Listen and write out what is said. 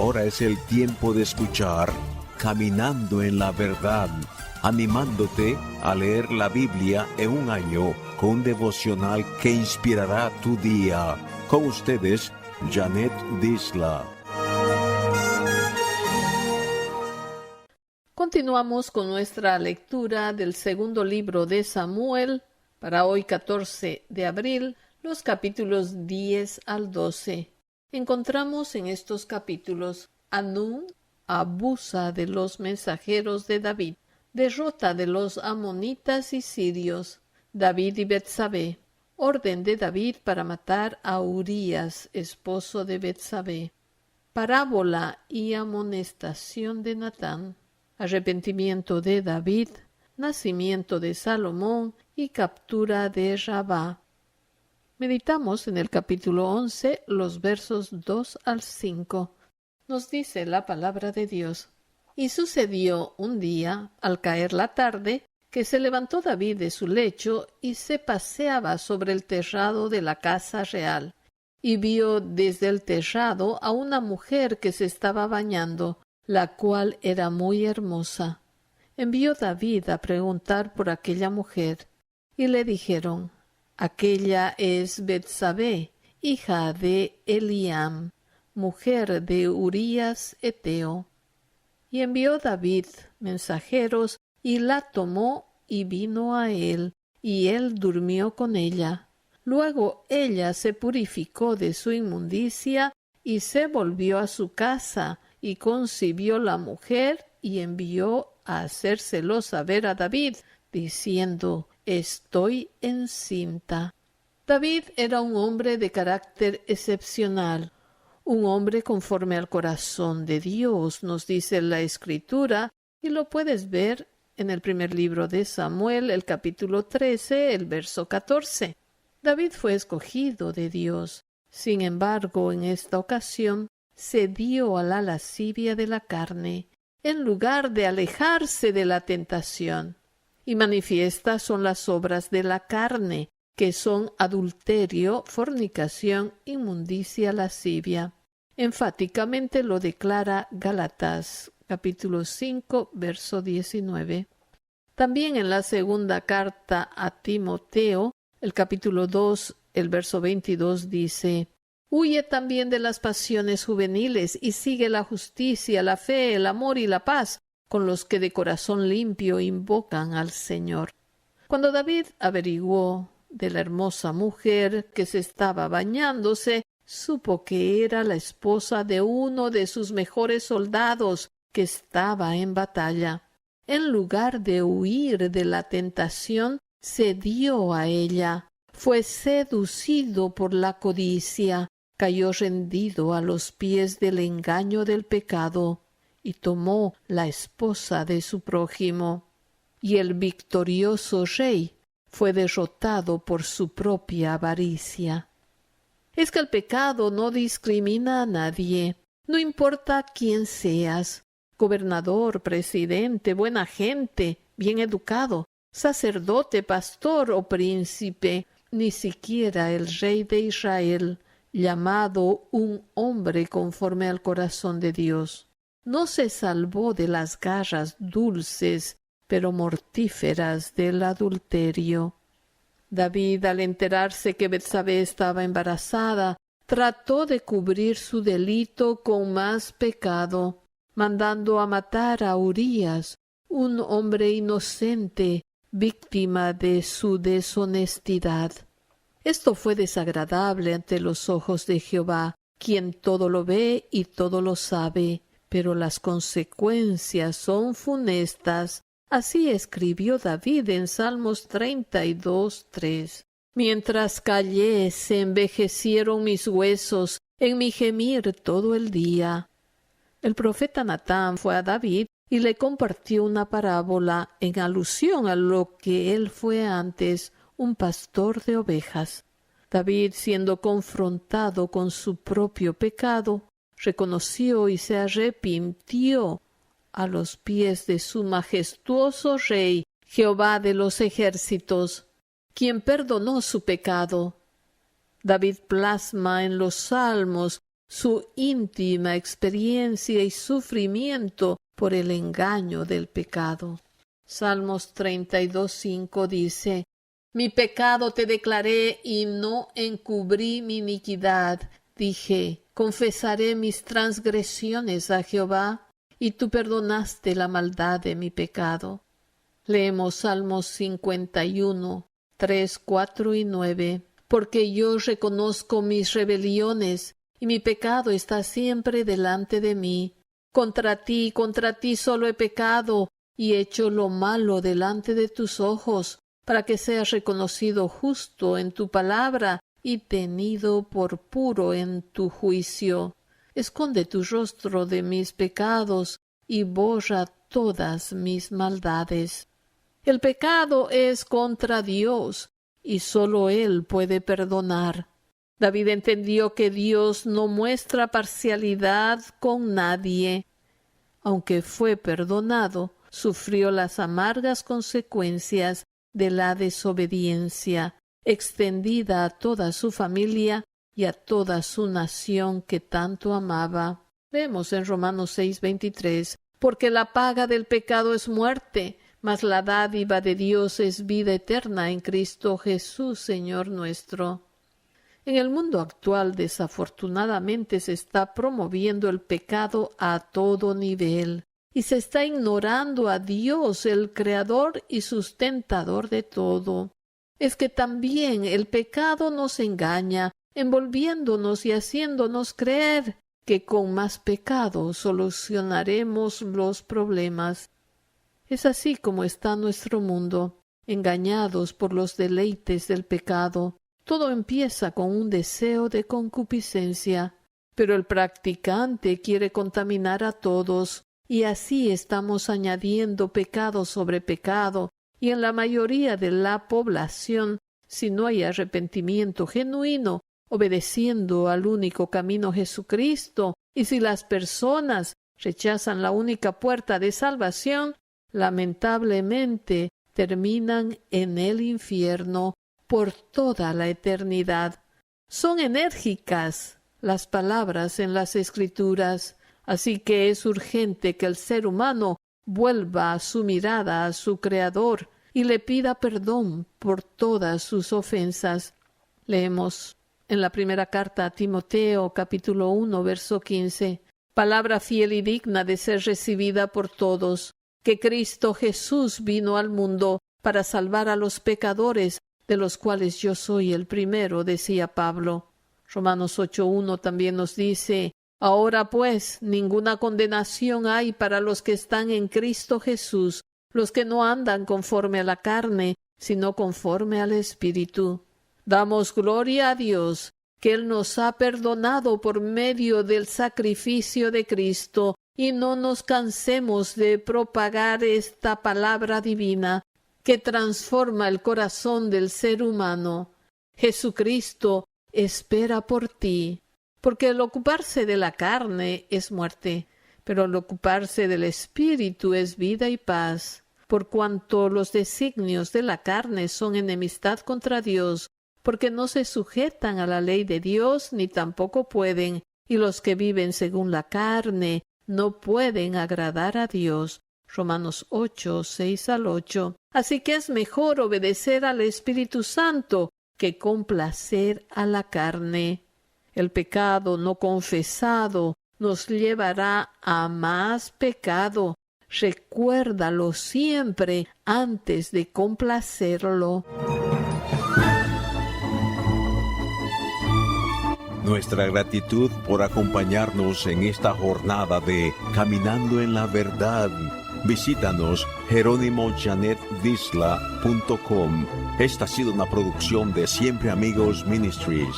ahora es el tiempo de escuchar Caminando en la Verdad, animándote a leer la Biblia en un año con un devocional que inspirará tu día. Con ustedes, Janet Disla. Continuamos con nuestra lectura del segundo libro de Samuel, para hoy 14 de abril, los capítulos 10 al 12. Encontramos en estos capítulos: Hanún abusa de los mensajeros de David, derrota de los amonitas y sirios, David y Betsabé, orden de David para matar a Urías, esposo de Betsabé, parábola y amonestación de Natán, arrepentimiento de David, nacimiento de Salomón y captura de Rabá. Meditamos en el capítulo 11, los versos 2 al 5. Nos dice la palabra de Dios: Y sucedió un día, al caer la tarde, que se levantó David de su lecho y se paseaba sobre el terrado de la casa real, y vio desde el terrado a una mujer que se estaba bañando, la cual era muy hermosa. Envió David a preguntar por aquella mujer, y le dijeron: Aquella es Betsabé, hija de Eliam, mujer de Urías Heteo. Y envió David mensajeros, y la tomó y vino a él, y él durmió con ella. Luego ella se purificó de su inmundicia, y se volvió a su casa, y concibió la mujer, y envió a hacérselo saber a David, diciendo: Estoy encinta. David era un hombre de carácter excepcional, un hombre conforme al corazón de Dios, nos dice la Escritura, y lo puedes ver en el primer libro de Samuel, el capítulo 13, el verso 14. David fue escogido de Dios. Sin embargo, en esta ocasión se dio a la lascivia de la carne, en lugar de alejarse de la tentación. Y manifiestas son las obras de la carne, que son adulterio, fornicación, inmundicia, lascivia. Enfáticamente lo declara Gálatas, capítulo 5, verso 19. También en la segunda carta a Timoteo, el capítulo 2, el verso 22 dice: Huye también de las pasiones juveniles y sigue la justicia, la fe, el amor y la paz con los que de corazón limpio invocan al Señor. Cuando David averiguó de la hermosa mujer que se estaba bañándose, supo que era la esposa de uno de sus mejores soldados que estaba en batalla. En lugar de huir de la tentación, se dio a ella. Fue seducido por la codicia, cayó rendido a los pies del engaño del pecado, y tomó la esposa de su prójimo. Y el victorioso rey fue derrotado por su propia avaricia. Es que el pecado no discrimina a nadie, no importa quién seas: gobernador, presidente, buena gente, bien educado, sacerdote, pastor o príncipe, ni siquiera el rey de Israel, llamado un hombre conforme al corazón de Dios, no se salvó de las garras dulces pero mortíferas del adulterio. David, al enterarse que Betsabé estaba embarazada, trató de cubrir su delito con más pecado, mandando a matar a Urías, un hombre inocente, víctima de su deshonestidad. Esto fue desagradable ante los ojos de Jehová, quien todo lo ve y todo lo sabe, pero las consecuencias son funestas. Así escribió David en Salmos 32:3. Mientras callé, se envejecieron mis huesos en mi gemir todo el día. El profeta Natán fue a David y le compartió una parábola en alusión a lo que él fue antes, un pastor de ovejas. David, siendo confrontado con su propio pecado, reconoció y se arrepintió a los pies de su majestuoso Rey, Jehová de los ejércitos, quien perdonó su pecado. David plasma en los Salmos su íntima experiencia y sufrimiento por el engaño del pecado. Salmos 32:5 dice: Mi pecado te declaré y no encubrí mi iniquidad. Dije: confesaré mis transgresiones a Jehová, y tú perdonaste la maldad de mi pecado. Leemos Salmos 51, 3, 4 y 9. Porque yo reconozco mis rebeliones, y mi pecado está siempre delante de mí. Contra ti solo he pecado, y hecho lo malo delante de tus ojos, para que seas reconocido justo en tu palabra y tenido por puro en tu juicio. Esconde tu rostro de mis pecados y borra todas mis maldades. El pecado es contra Dios, y sólo Él puede perdonar. David entendió que Dios no muestra parcialidad con nadie. Aunque fue perdonado, sufrió las amargas consecuencias de la desobediencia, extendida a toda su familia y a toda su nación que tanto amaba. Vemos en Romanos 6:23, porque la paga del pecado es muerte, mas la dádiva de Dios es vida eterna en Cristo Jesús, Señor nuestro. En el mundo actual, desafortunadamente, se está promoviendo el pecado a todo nivel, y se está ignorando a Dios, el Creador y sustentador de todo. Es que también el pecado nos engaña, envolviéndonos y haciéndonos creer que con más pecado solucionaremos los problemas. Es así como está nuestro mundo, engañados por los deleites del pecado. Todo empieza con un deseo de concupiscencia, pero el practicante quiere contaminar a todos, y así estamos añadiendo pecado sobre pecado, y en la mayoría de la población, si no hay arrepentimiento genuino, obedeciendo al único camino Jesucristo, y si las personas rechazan la única puerta de salvación, lamentablemente terminan en el infierno por toda la eternidad. Son enérgicas las palabras en las Escrituras, así que es urgente que el ser humano vuelva su mirada a su Creador y le pida perdón por todas sus ofensas. Leemos en la primera carta a Timoteo, capítulo 1, verso 15, palabra fiel y digna de ser recibida por todos, que Cristo Jesús vino al mundo para salvar a los pecadores, de los cuales yo soy el primero, decía Pablo. Romanos 8:1 también nos dice: ahora pues, ninguna condenación hay para los que están en Cristo Jesús, los que no andan conforme a la carne, sino conforme al Espíritu. Damos gloria a Dios, que Él nos ha perdonado por medio del sacrificio de Cristo, y no nos cansemos de propagar esta palabra divina que transforma el corazón del ser humano. Jesucristo espera por ti, porque el ocuparse de la carne es muerte, pero el ocuparse del Espíritu es vida y paz, por cuanto los designios de la carne son enemistad contra Dios, porque no se sujetan a la ley de Dios ni tampoco pueden, y los que viven según la carne no pueden agradar a Dios. Romanos 8, 6 al 8. Así que es mejor obedecer al Espíritu Santo que complacer a la carne. El pecado no confesado nos llevará a más pecado. Recuérdalo siempre antes de complacerlo. Nuestra gratitud por acompañarnos en esta jornada de Caminando en la Verdad. Visítanos jeronimojanetdisla.com. Esta ha sido una producción de Siempre Amigos Ministries.